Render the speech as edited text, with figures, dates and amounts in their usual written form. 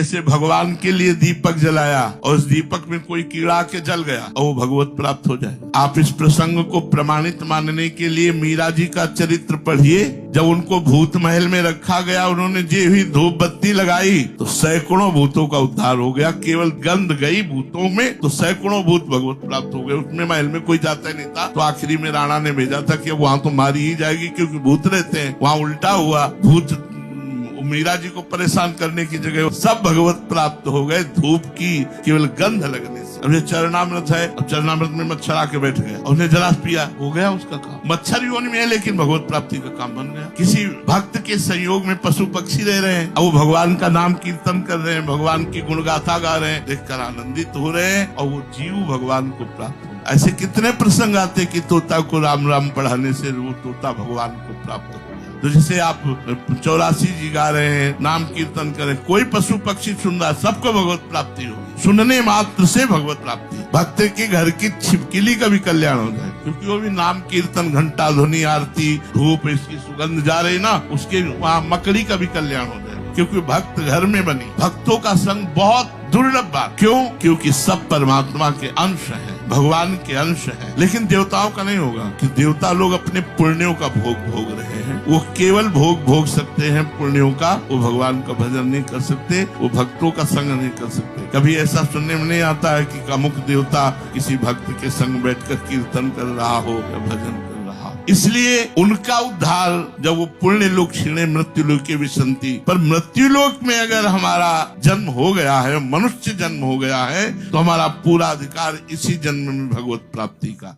जैसे भगवान के लिए दीपक जलाया और उस दीपक में कोई कीड़ा के जल गया और वो भगवत प्राप्त हो जाए। आप इस प्रसंग को प्रमाणित मानने के लिए मीरा जी का चरित्र पढ़िए। जब उनको भूत महल में रखा गया, उन्होंने जे हुई धूप बत्ती लगाई तो सैकड़ों भूतों का उद्धार हो गया। केवल गंध गई भूतों में तो सैकड़ों भूत भगवत प्राप्त हो गए। उसमें महल में कोई जाता ही नहीं था। तो आखिरी में राणा ने भेजा था कि वहां तो मारी ही जाएगी क्योंकि भूत रहते हैं। वहां उल्टा हुआ, भूत मीरा जी को परेशान करने की जगह सब भगवत प्राप्त हो गए धूप की केवल गंध लगने से। अब ये चरणामृत है, अब चरणामृत में मच्छर आके बैठ गया, उसने जलास पिया, हो गया उसका काम। मच्छर योनि में है लेकिन भगवत प्राप्ति का काम बन गया। किसी भक्त के संयोग में पशु पक्षी रह रहे हैं, अब वो भगवान का नाम कीर्तन कर रहे हैं, भगवान की गुणगाथा गा रहे हैं, देखकर आनंदित हो रहे हैं और वो जीव भगवान को प्राप्त हो। ऐसे कितने प्रसंग आते कि तोता को राम राम पढ़ाने से वो तोता भगवान को प्राप्त हो। तो जैसे आप 84 जी गा रहे हैं, नाम कीर्तन करें, कोई पशु पक्षी सुन रहा, सबको भगवत प्राप्ति होगी। सुनने मात्र से भगवत प्राप्ति। भक्त के घर की छिपकली का भी कल्याण हो जाए क्योंकि वो भी नाम कीर्तन, घंटा ध्वनि, आरती, धूप, इसकी सुगंध जा रही ना, उसके वहाँ मकड़ी का भी कल्याण हो जाए क्योंकि भक्त घर में बनी। भक्तों का संग बहुत दुर्लभ बात। क्यों? क्योंकि सब परमात्मा के अंश हैं, भगवान के अंश हैं। लेकिन देवताओं का नहीं होगा कि देवता लोग अपने पुण्यों का भोग भोग रहे हैं। वो केवल भोग भोग सकते हैं पुण्यों का, वो भगवान का भजन नहीं कर सकते, वो भक्तों का संग नहीं कर सकते। कभी ऐसा सुनने में नहीं आता है कि अमुक देवता किसी भक्त के संग बैठकर कीर्तन कर रहा हो या भजन कर रहा हो। इसलिए उनका उद्धार जब वो पुण्य लोक क्षीणे मृत्यु लोक के विसंति, पर मृत्यु लोक में अगर हमारा जन्म हो गया है, मनुष्य जन्म हो गया है, तो हमारा पूरा अधिकार इसी जन्म में भगवत प्राप्ति का।